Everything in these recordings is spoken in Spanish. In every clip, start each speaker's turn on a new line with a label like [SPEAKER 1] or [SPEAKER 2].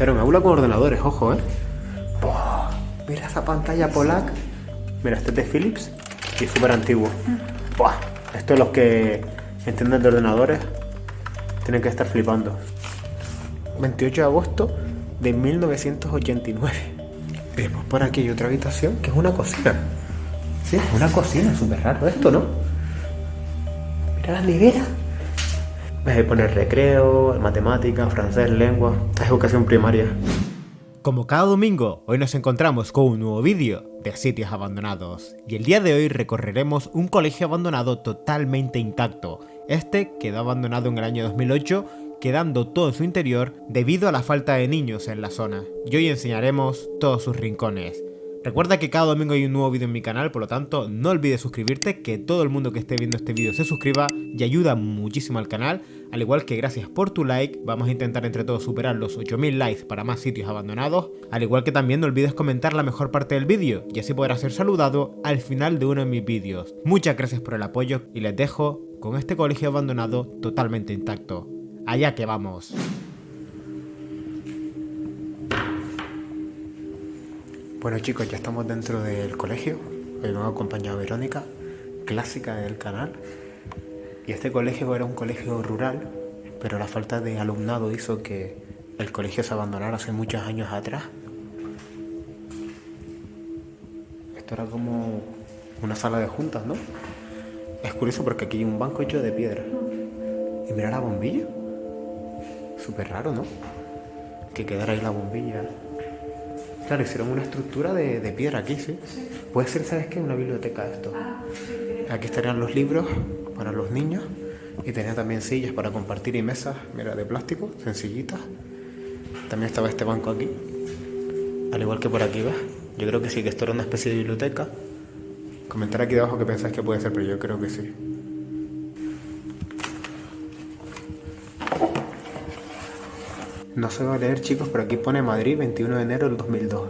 [SPEAKER 1] Era un aula con ordenadores, ojo, Buah, mira esa pantalla Polac. Mira, este es de Philips y es súper antiguo. Buah, esto es los que entienden de ordenadores. Tienen que estar flipando. 28 de agosto de 1989. Y después por aquí hay otra habitación que es una cocina. Sí, es una cocina, súper raro esto, ¿no? Mira la nevera. Me pone recreo, matemática, francés, lengua. Es educación primaria.
[SPEAKER 2] Como cada domingo, hoy nos encontramos con un nuevo vídeo de sitios abandonados. Y el día de hoy recorreremos un colegio abandonado totalmente intacto. Este quedó abandonado en el año 2008, quedando todo en su interior debido a la falta de niños en la zona. Y hoy enseñaremos todos sus rincones. Recuerda que cada domingo hay un nuevo vídeo en mi canal, por lo tanto no olvides suscribirte, que todo el mundo que esté viendo este vídeo se suscriba y ayuda muchísimo al canal, al igual que gracias por tu like. Vamos a intentar entre todos superar los 8000 likes para más sitios abandonados, al igual que también no olvides comentar la mejor parte del vídeo y así podrás ser saludado al final de uno de mis vídeos. Muchas gracias por el apoyo y les dejo con este colegio abandonado totalmente intacto. Allá que vamos.
[SPEAKER 1] Bueno chicos, ya estamos dentro del colegio. Hoy nos ha acompañado Verónica, clásica del canal. Y este colegio era un colegio rural, pero la falta de alumnado hizo que el colegio se abandonara hace muchos años atrás. Esto era como una sala de juntas, ¿no? Es curioso porque aquí hay un banco hecho de piedra. Y mira la bombilla. Súper raro, ¿no? Que quedara ahí la bombilla. Claro, hicieron una estructura de piedra aquí, ¿sí? Puede ser, ¿sabes qué? Una biblioteca esto. Aquí estarían los libros para los niños. Y tenía también sillas para compartir y mesas, mira, de plástico, sencillitas. También estaba este banco aquí. Al igual que por aquí, ¿ves? Yo creo que sí, que esto era una especie de biblioteca. Comentar aquí debajo qué pensáis que puede ser, pero yo creo que sí. No se va a leer, chicos, pero aquí pone Madrid, 21 de enero del 2002.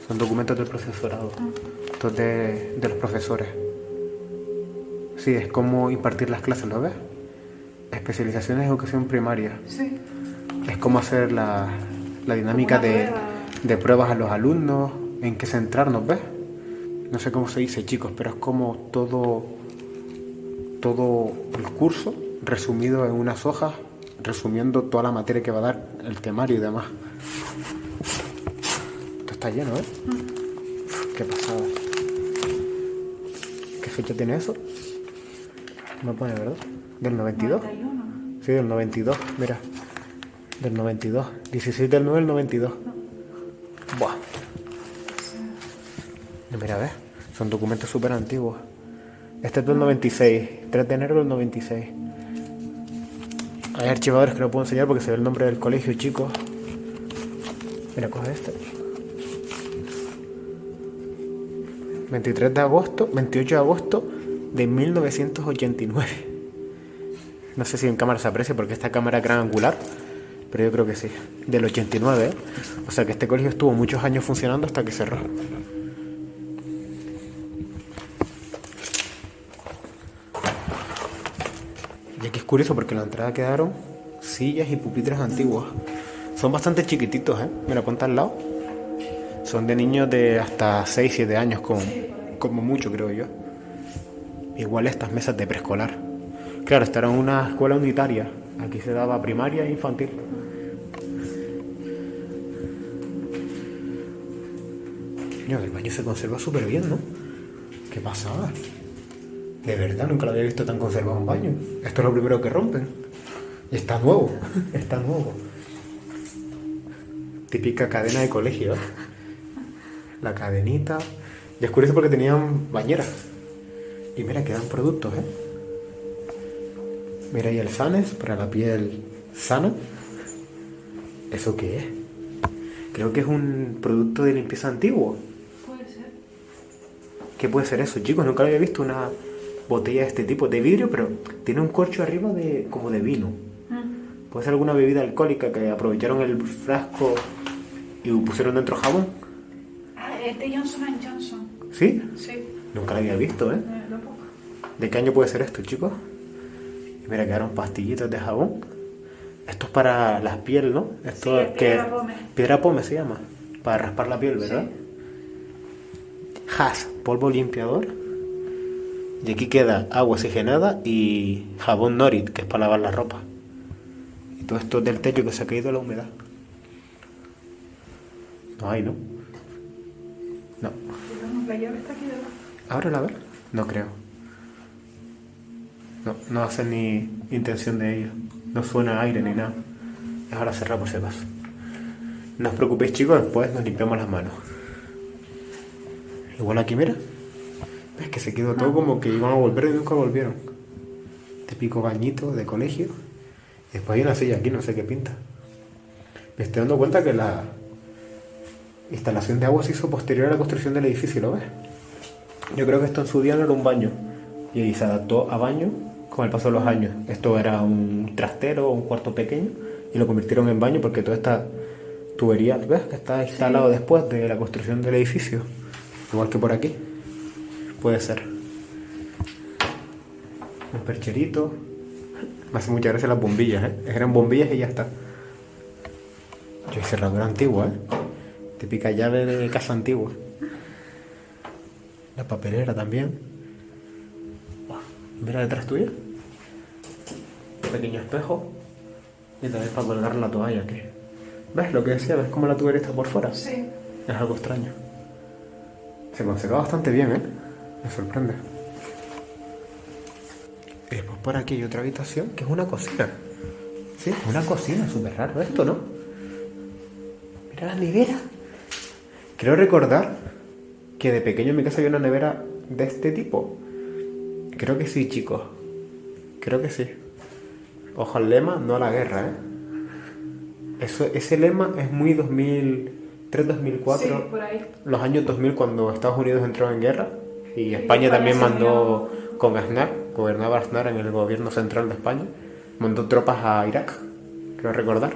[SPEAKER 1] Son documentos del profesorado. Estos de los profesores. Sí, es como impartir las clases, ¿lo ves? Especializaciones en educación primaria.
[SPEAKER 3] Sí.
[SPEAKER 1] Es como hacer la dinámica de pruebas a los alumnos, en qué centrarnos, ¿ves? No sé cómo se dice, chicos, pero es como todo el curso resumido en unas hojas, resumiendo toda la materia que va a dar el temario y demás. Esto está lleno, ¿eh? Qué pasada. ¿Qué fecha tiene eso? No pone, ¿verdad? ¿Del 92?
[SPEAKER 3] 91.
[SPEAKER 1] Sí, del 92, mira. Del 92. 16 del 9 del 92. Buah. Mira, ¿ves? Son documentos súper antiguos. Este es del 96, 3 de enero del 96. Hay archivadores que no puedo enseñar porque se ve el nombre del colegio, chicos. Mira, coge este. 23 de agosto, 28 de agosto de 1989. No sé si en cámara se aprecia porque esta cámara es gran angular, pero yo creo que sí. Del 89, ¿eh? O sea que este colegio estuvo muchos años funcionando hasta que cerró. Y aquí es curioso porque en la entrada quedaron sillas y pupitres antiguos. Son bastante chiquititos, ¿eh? Mira, ponte al lado. Son de niños de hasta 6-7 años, como mucho, creo yo. Igual estas mesas de preescolar. Claro, esta era una escuela unitaria. Aquí se daba primaria e infantil. Coño, el baño se conserva súper bien, ¿no? ¿Qué pasaba? De verdad, nunca lo había visto tan conservado un baño. Esto es lo primero que rompen. Y está nuevo, está nuevo. Típica cadena de colegio, ¿eh? La cadenita. Y es curioso porque tenían bañeras. Y mira, quedan productos, ¿eh? Mira ahí el Sanes para la piel sana. ¿Eso qué es? Creo que es un producto de limpieza antiguo.
[SPEAKER 3] Puede ser.
[SPEAKER 1] ¿Qué puede ser eso, chicos? Nunca había visto una botella de este tipo, de vidrio, pero tiene un corcho arriba como de vino. Puede ser alguna bebida alcohólica que aprovecharon el frasco y pusieron dentro jabón.
[SPEAKER 3] Ah, es de Johnson & Johnson.
[SPEAKER 1] ¿Sí?
[SPEAKER 3] Sí.
[SPEAKER 1] Nunca la había visto, ¿eh?
[SPEAKER 3] Tampoco.
[SPEAKER 1] ¿De qué año puede ser esto, chicos? Y mira, quedaron pastillitas de jabón. Esto es para la piel, ¿no? Esto
[SPEAKER 3] Sí,
[SPEAKER 1] es
[SPEAKER 3] piedra pómez.
[SPEAKER 1] Piedra pómez se llama. Para raspar la piel, ¿verdad? Has, polvo limpiador. Y aquí queda agua oxigenada y jabón Norit, que es para lavar la ropa. Y todo esto es del techo que se ha caído la humedad. No hay, ¿no? No.
[SPEAKER 3] Digamos, la llave está aquí debajo.
[SPEAKER 1] Ábrela a ver. No creo. No hace ni intención de ello. No suena aire ni nada. Es ahora cerrar por si acaso. No os preocupéis, chicos, después nos limpiamos las manos. Igual aquí, mira. Es que se quedó todo como que iban a volver y nunca volvieron. Típico bañito de colegio. Y después hay una silla aquí, no sé qué pinta. Me estoy dando cuenta que la instalación de agua se hizo posterior a la construcción del edificio, ¿lo ves? Yo creo que esto en su día no era un baño. Y se adaptó a baño con el paso de los años. Esto era un trastero o un cuarto pequeño y lo convirtieron en baño porque toda esta tubería, ¿ves? Que está instalado después de la construcción del edificio. Igual que por aquí. Puede ser. Un percherito. Me hace muchas gracias las bombillas, ¿eh? Eran bombillas y ya está. Yo hice cerradura antigua, ¿eh? Típica llave de casa antigua. La papelera también. Mira detrás tuya. Un pequeño espejo. Y también para colgar la toalla aquí. ¿Ves lo que decía? ¿Ves cómo la tubería está por fuera?
[SPEAKER 3] Sí.
[SPEAKER 1] Es algo extraño. Se conserva bastante bien, ¿eh? Me sorprende. Y después por aquí hay otra habitación que es una cocina. Sí, una cocina, súper raro esto, ¿no? Mira la nevera. Quiero recordar que de pequeño en mi casa había una nevera de este tipo. Creo que sí, chicos. Creo que sí. Ojo al lema, no a la guerra, ¿eh? Ese lema es muy 2003, 2004.
[SPEAKER 3] Sí, por ahí.
[SPEAKER 1] Los años 2000 cuando Estados Unidos entró en guerra. Y
[SPEAKER 3] Sí,
[SPEAKER 1] España
[SPEAKER 3] para
[SPEAKER 1] también
[SPEAKER 3] ese
[SPEAKER 1] mandó con Aznar. Gobernaba Aznar en el gobierno central de España. Mandó tropas a Irak. Creo recordar.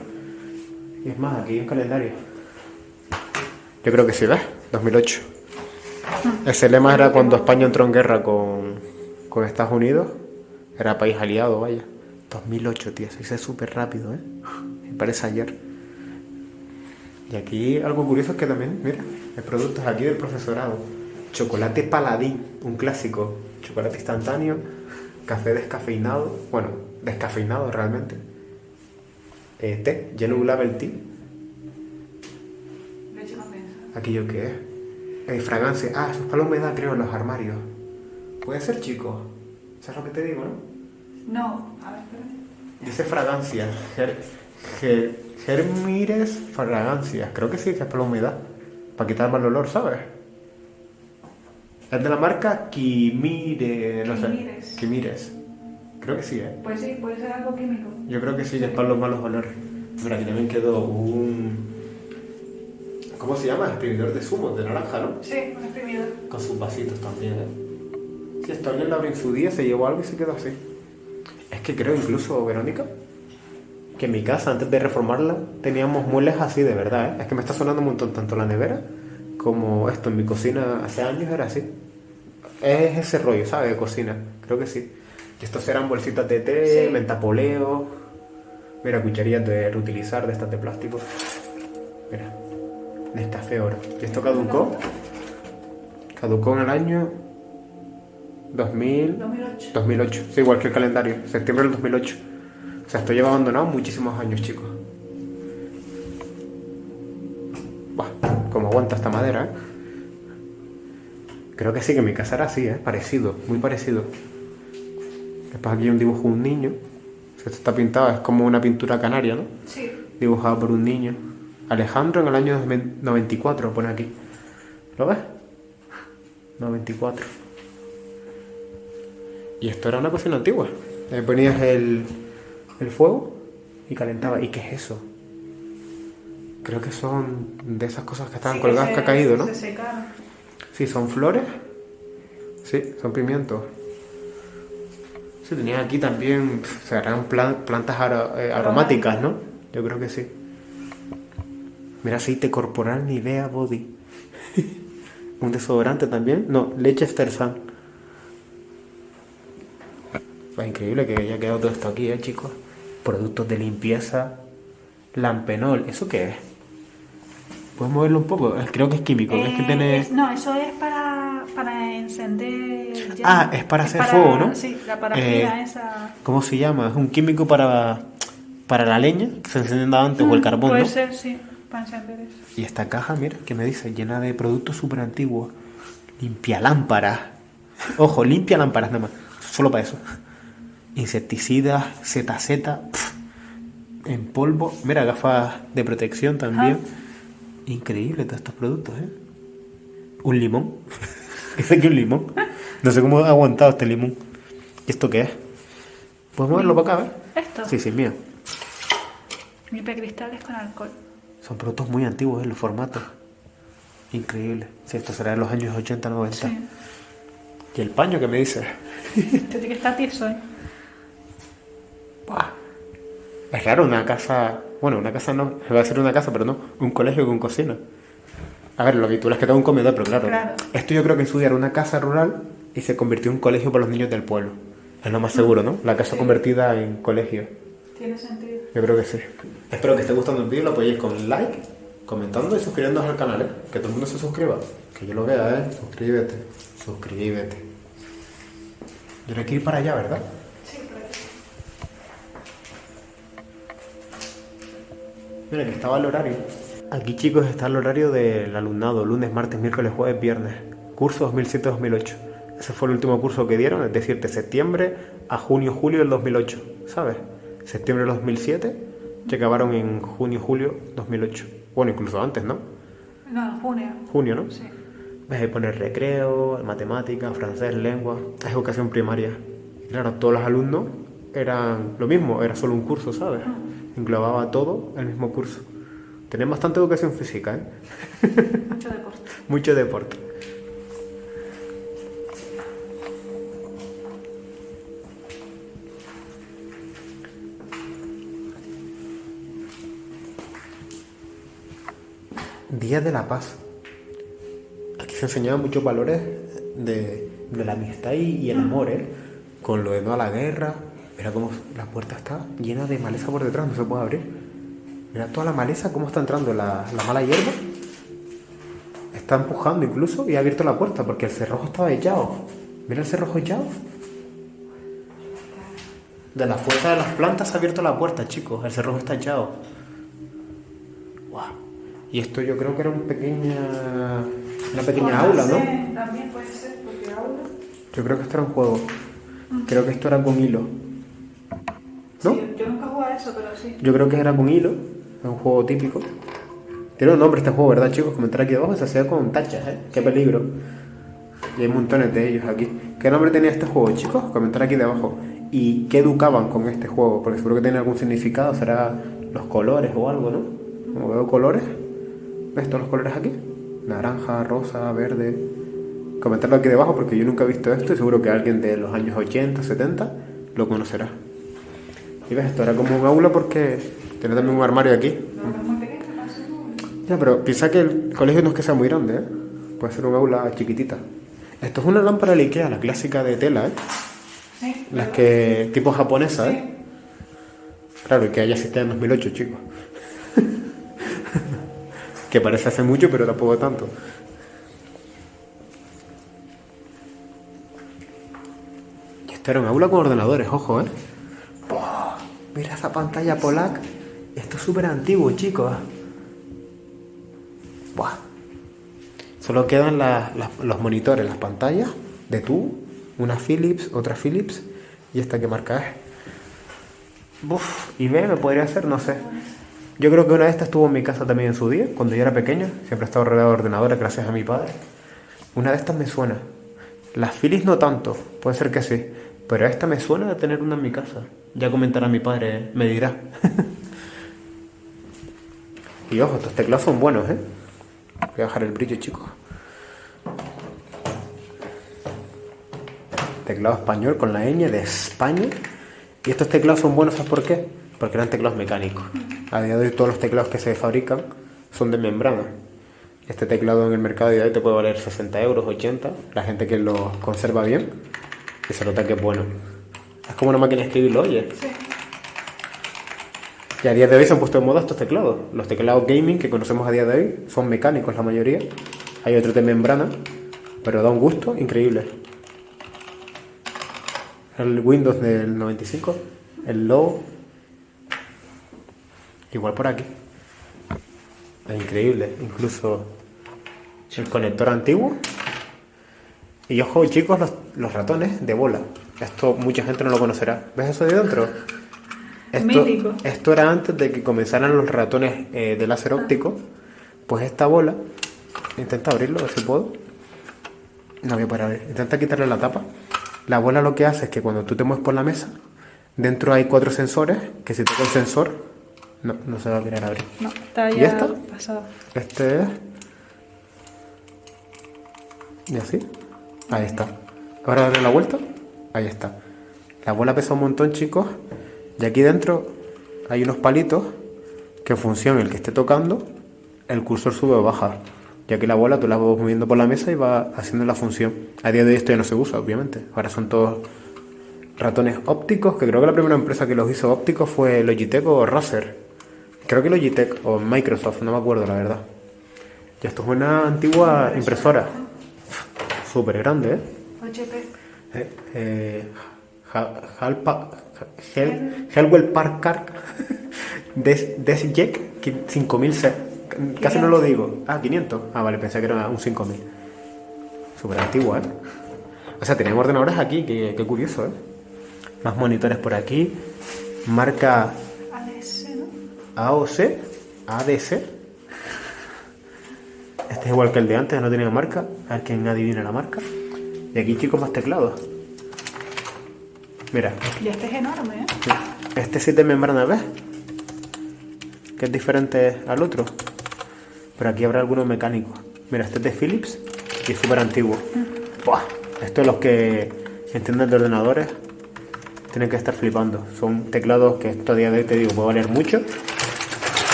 [SPEAKER 1] Y es más, aquí hay un calendario. Yo creo que sí, ¿ves? 2008. Ese lema era cuando España entró en guerra con Estados Unidos. Era país aliado, vaya. 2008, tío. Se dice súper rápido, ¿eh? Me parece ayer. Y aquí algo curioso es que también, mira, hay productos aquí del profesorado. Chocolate Paladín, un clásico. Chocolate instantáneo. Café descafeinado. Bueno, descafeinado realmente. Té, Yellow Label Tea.
[SPEAKER 3] Leche condensada.
[SPEAKER 1] ¿Aquello qué es? Fragancia. Ah, eso es para la humedad, creo, en los armarios. Puede ser, chicos. ¿Sabes lo que te digo, no?
[SPEAKER 3] No, a ver, espérate.
[SPEAKER 1] Dice fragancia. Germires fragancias. Creo que sí, que es para la humedad. Para quitar mal olor, ¿sabes? Es de la marca Kimire. No sé.
[SPEAKER 3] Quimires.
[SPEAKER 1] Kimires. Creo que sí, ¿eh?
[SPEAKER 3] Pues sí, puede ser algo químico.
[SPEAKER 1] Yo creo que sí, que es para los malos olores. Mira, aquí también quedó un... ¿Cómo se llama? Exprimidor de zumo, de naranja, ¿no?
[SPEAKER 3] Sí, un exprimidor.
[SPEAKER 1] Con sus vasitos también, ¿eh? Si esto alguien lo abrió en su día, se llevó algo y se quedó así. Es que creo incluso, Verónica, que en mi casa, antes de reformarla, teníamos muebles así, de verdad, ¿eh? Es que me está sonando un montón, tanto la nevera como esto en mi cocina hace años era así. Es ese rollo, ¿sabes? De cocina, creo que sí. Y estos eran bolsitas de té,
[SPEAKER 3] Sí.
[SPEAKER 1] mentapoleo. Mira, cucharillas de reutilizar, de estas de plástico. Mira, Nescafé Oro. ¿Y esto caducó? Caducó en el año
[SPEAKER 3] 2008.
[SPEAKER 1] 2008. Sí, igual que el calendario, septiembre del 2008. O sea, esto lleva abandonado muchísimos años, chicos. Buah, como aguanta esta madera, ¿eh? Creo que sí, que en mi casa era así, ¿eh? Parecido, muy parecido. Después aquí hay un dibujo de un niño. O sea, esto está pintado, es como una pintura canaria, ¿no?
[SPEAKER 3] Sí.
[SPEAKER 1] Dibujado por un niño. Alejandro en el año 94, pone aquí. ¿Lo ves? 94. Y esto era una cocina antigua. Le ponías el fuego y calentaba. ¿Y qué es eso? Creo que son de esas cosas que estaban
[SPEAKER 3] Sí,
[SPEAKER 1] colgadas que ha caído, ¿no?
[SPEAKER 3] Se secaron.
[SPEAKER 1] Sí, son flores. Sí, son pimientos. Sí, tenían aquí también, o sea, eran plantas aromáticas, ¿no? Yo creo que sí. Mira, aceite corporal Nivea Body. Un desodorante también. No, Leicester Sun. Es increíble que haya quedado todo esto aquí, chicos. Productos de limpieza. Lampenol. ¿Eso qué es? ¿Puedes moverlo un poco? Creo que es químico. ¿Ves que tiene...?
[SPEAKER 3] No, eso es para encender llamas.
[SPEAKER 1] Ah, es para hacer fuego, ¿no?
[SPEAKER 3] Sí, la parafina esa.
[SPEAKER 1] ¿Cómo se llama? Es un químico para la leña, que se encienda antes, o el carbón,
[SPEAKER 3] Puede
[SPEAKER 1] ¿no?
[SPEAKER 3] ser, sí, para encender eso.
[SPEAKER 1] Y esta caja, mira, que me dice, llena de productos súper antiguos. Limpia lámparas. Ojo, limpia lámparas nada más. Solo para eso. Insecticidas, ZZ, en polvo. Mira, gafas de protección también. Increíble todos estos productos, ¿eh? Un limón. ¿Qué es aquí un limón? No sé cómo ha aguantado este limón. ¿Y esto qué es? ¿Puedes moverlo para acá, ver?
[SPEAKER 3] Esto.
[SPEAKER 1] Sí, sí, mío.
[SPEAKER 3] Cristales con alcohol.
[SPEAKER 1] Son productos muy antiguos en los formatos. Increíble. Sí, esto será de los años 80, 90.
[SPEAKER 3] Sí.
[SPEAKER 1] ¿Y el paño que me dices?
[SPEAKER 3] Este tiene que estar tieso, ¿eh?
[SPEAKER 1] Buah. Es raro una casa... Bueno, una casa no. Va a ser una casa, pero no. Un colegio con cocina. A ver, lo habitual es que tenga un comedor, pero claro. Esto yo creo que en su día era una casa rural y se convirtió en un colegio para los niños del pueblo. Es lo más seguro, ¿no? La casa convertida en colegio.
[SPEAKER 3] Tiene sentido.
[SPEAKER 1] Yo creo que sí. Espero que os esté gustando el vídeo, lo apoyéis con like, comentando y suscribiéndoos al canal, ¿eh? Que todo el mundo se suscriba. Que yo lo vea, ¿eh? Suscríbete. Suscríbete. Yo hay que ir para allá, ¿verdad?
[SPEAKER 3] Sí, por aquí.
[SPEAKER 1] Mira, que estaba el horario. Aquí, chicos, está el horario del alumnado. Lunes, martes, miércoles, jueves, viernes. Curso 2007-2008. Ese fue el último curso que dieron, es decir, de septiembre a junio, julio del 2008. ¿Sabes? Septiembre del 2007, que acabaron en junio, julio 2008. Bueno, incluso antes, ¿no?
[SPEAKER 3] No, junio.
[SPEAKER 1] Junio, ¿no?
[SPEAKER 3] Sí.
[SPEAKER 1] Ves ahí poner recreo, matemáticas, francés, lengua. Es educación primaria. Y claro, todos los alumnos eran lo mismo, era solo un curso, ¿sabes? Englobaba todo el mismo curso. Tenían bastante educación física, ¿eh?
[SPEAKER 3] Mucho deporte.
[SPEAKER 1] Mucho deporte. Día de la Paz. Aquí se enseñaban muchos valores de la amistad y el amor, ¿eh? Con lo de no a la guerra. Mira cómo la puerta está llena de maleza por detrás, no se puede abrir. Mira toda la maleza, cómo está entrando la mala hierba. Está empujando incluso y ha abierto la puerta porque el cerrojo estaba echado. Mira el cerrojo echado. De la fuerza de las plantas se ha abierto la puerta, chicos. El cerrojo está echado. Guau. Y esto yo creo que era una pequeña aula, ¿no?
[SPEAKER 3] También puede ser, porque aula.
[SPEAKER 1] Yo creo que esto era un juego. Creo que esto era con hilo. ¿No?
[SPEAKER 3] Sí, yo nunca jugué a eso, pero sí.
[SPEAKER 1] Yo creo que era con hilo. Es un juego típico. Tiene un nombre este juego, ¿verdad, chicos? Comentar aquí abajo. Se hacía con tachas, ¿eh? Qué peligro. Y hay montones de ellos aquí. ¿Qué nombre tenía este juego, chicos? Comentar aquí debajo. ¿Y qué educaban con este juego? Porque seguro que tiene algún significado. Será los colores o algo, ¿no? Como veo colores. ¿Ves todos los colores aquí? Naranja, rosa, verde. Comentarlo aquí debajo porque yo nunca he visto esto y seguro que alguien de los años 80, 70 lo conocerá. Y ves, esto era como un aula porque tiene también un armario aquí.
[SPEAKER 3] No, es muy pequeño, parece muy...
[SPEAKER 1] Ya, pero piensa que el colegio no es que sea muy grande, ¿eh? Puede ser un aula chiquitita. Esto es una lámpara de Ikea, la clásica de tela, ¿eh?
[SPEAKER 3] Sí.
[SPEAKER 1] Las que tipo japonesa, ¿eh?
[SPEAKER 3] Sí.
[SPEAKER 1] Claro, y que ya existía en 2008, chicos. Que parece hace mucho, pero tampoco tanto. Y esto era un aula con ordenadores, ojo, ¿eh? ¡Buah! Mira esa pantalla Polac. Esto es súper antiguo, chicos. ¡Buah! Solo quedan los monitores, las pantallas de tubo. Una Philips, otra Philips. Y esta que marca es. Uf, y me podría hacer, no sé. Yo creo que una de estas estuvo en mi casa también en su día, cuando yo era pequeño. Siempre he estado rodeado de ordenadores gracias a mi padre. Una de estas me suena. Las Philips no tanto, puede ser que sí. Pero esta me suena de tener una en mi casa. Ya comentará mi padre, me dirá. Y ojo, estos teclados son buenos, ¿eh? Voy a bajar el brillo, chicos. Teclado español con la ñ de España. Y estos teclados son buenos, ¿sabes por qué? Porque eran teclados mecánicos. A día de hoy todos los teclados que se fabrican son de membrana. Este teclado en el mercado de hoy te puede valer 60 euros, 80. La gente que lo conserva bien y se nota que es bueno. Es como una máquina de escribirlo, oye.
[SPEAKER 3] Sí.
[SPEAKER 1] Y a día de hoy se han puesto de moda estos teclados. Los teclados gaming que conocemos a día de hoy son mecánicos la mayoría. Hay otros de membrana, pero da un gusto increíble. El Windows del 95, el logo, igual por aquí. Es increíble, incluso el conector antiguo. Y ojo chicos, los ratones de bola. Esto mucha gente no lo conocerá. ¿Ves eso de dentro?
[SPEAKER 3] Mítico.
[SPEAKER 1] Esto era antes de que comenzaran los ratones de láser óptico. Pues esta bola, intenta abrirlo, a ver si puedo. No voy a poder abrir. Intenta quitarle la tapa. La bola lo que hace es que cuando tú te mueves por la mesa, dentro hay 4 sensores, que si toco el sensor, no se va a querer abrir.
[SPEAKER 3] No, está
[SPEAKER 1] ¿Y
[SPEAKER 3] ya
[SPEAKER 1] esta?
[SPEAKER 3] pasado.
[SPEAKER 1] Este es... ¿Y así? Ahí está. Ahora darle la vuelta. Ahí está. La bola pesa un montón, chicos. Y aquí dentro hay unos palitos que en función el que esté tocando, el cursor sube o baja. Y aquí la bola tú la vas moviendo por la mesa y va haciendo la función. A día de hoy esto ya no se usa, obviamente. Ahora son todos ratones ópticos, que creo que la primera empresa que los hizo ópticos fue Logitech o Razer. Creo que Logitech o Microsoft, no me acuerdo la verdad. Y esto es una antigua impresora. Súper grande, ¿eh? HP. Hellwell Packard Desjek 5000 casi no lo digo. 500. Vale, pensé que era un 5000. Súper antigua, ¿eh? O sea, tenían ordenadores aquí, qué curioso, ¿eh? Más monitores por aquí. Marca
[SPEAKER 3] ADS, ¿no?
[SPEAKER 1] AOC, ADC. Este es igual que el de antes, no tenía marca. A ver quién adivina la marca. Y aquí, chicos, más teclados. Mira.
[SPEAKER 3] Y este es enorme, ¿eh?
[SPEAKER 1] Este sí de membrana, ¿ves? Que es diferente al otro. Pero aquí habrá algunos mecánicos. Mira, este es de Philips y es súper antiguo. Buah, esto es los que entienden de ordenadores. Tienen que estar flipando. Son teclados que esto a día de hoy te digo puede valer mucho.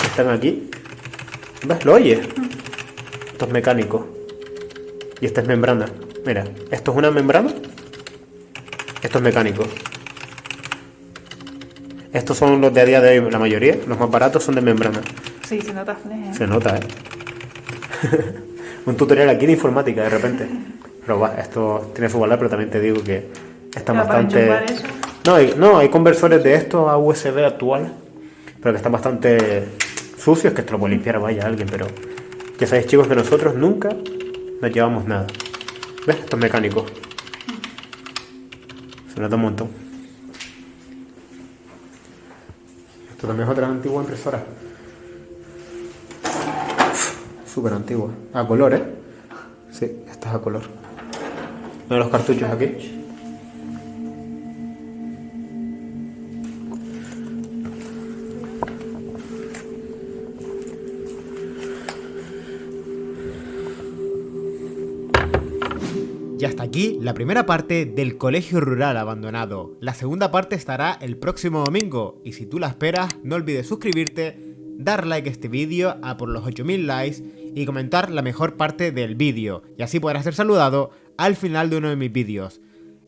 [SPEAKER 1] Están aquí. ¿Ves? ¿Lo oyes? Esto es mecánico. Y esta es membrana. Mira, esto es una membrana. Esto es mecánico. Estos son los de a día de hoy, la mayoría. Los más baratos son de membrana.
[SPEAKER 3] Sí, se nota fleje, ¿eh?
[SPEAKER 1] Se nota, ¿eh? Un tutorial aquí de informática de repente. Pero va, esto tiene su valor, pero también te digo que están
[SPEAKER 3] Pero para
[SPEAKER 1] bastante...
[SPEAKER 3] enchufar eso.
[SPEAKER 1] No, hay conversores de estos a USB actual, pero que están bastante sucios, que esto lo puede limpiar, vaya, alguien, pero... Ya sabéis, chicos, que nosotros nunca nos llevamos nada. ¿Ves? Esto es mecánico. Se nota un montón. Esto también es otra antigua impresora. Súper antigua. A color, ¿eh? Sí, esta es a color. Mira los cartuchos aquí.
[SPEAKER 2] Y hasta aquí la primera parte del colegio rural abandonado. La segunda parte estará el próximo domingo y si tú la esperas no olvides suscribirte, dar like a este vídeo a por los 8000 likes y comentar la mejor parte del vídeo y así podrás ser saludado al final de uno de mis vídeos.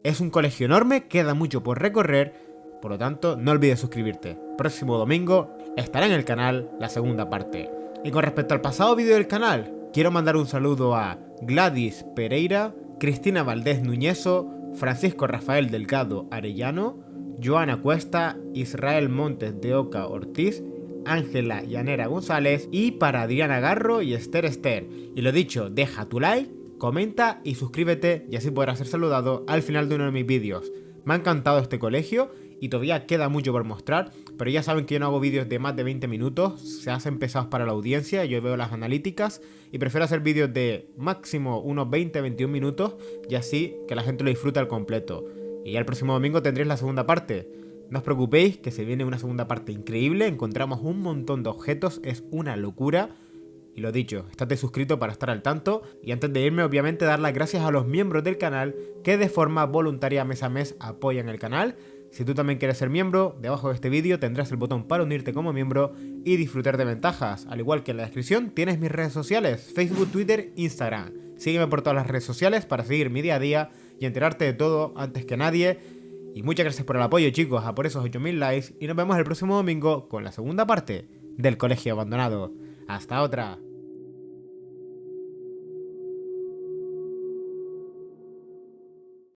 [SPEAKER 2] Es un colegio enorme, queda mucho por recorrer, por lo tanto no olvides suscribirte. Próximo domingo estará en el canal la segunda parte. Y con respecto al pasado vídeo del canal, quiero mandar un saludo a Gladys Pereira, Cristina Valdés Nuñeso, Francisco Rafael Delgado Arellano, Joana Cuesta, Israel Montes de Oca Ortiz, Ángela Llanera González y para Adriana Garro y Esther Esther. Y lo dicho, deja tu like, comenta y suscríbete y así podrás ser saludado al final de uno de mis vídeos. Me ha encantado este colegio y todavía queda mucho por mostrar, pero ya saben que yo no hago vídeos de más de 20 minutos, se hacen pesados para la audiencia, yo veo las analíticas y prefiero hacer vídeos de máximo unos 20-21 minutos y así que la gente lo disfrute al completo. Y ya el próximo domingo tendréis la segunda parte. No os preocupéis que se viene una segunda parte increíble, encontramos un montón de objetos, es una locura. Y lo dicho, estate suscrito para estar al tanto y antes de irme obviamente dar las gracias a los miembros del canal que de forma voluntaria mes a mes apoyan el canal. Si tú también quieres ser miembro, debajo de este vídeo tendrás el botón para unirte como miembro y disfrutar de ventajas. Al igual que en la descripción tienes mis redes sociales, Facebook, Twitter, Instagram. Sígueme por todas las redes sociales para seguir mi día a día y enterarte de todo antes que nadie. Y muchas gracias por el apoyo, chicos, a por esos 8000 likes, y nos vemos el próximo domingo con la segunda parte del Colegio Abandonado. ¡Hasta otra!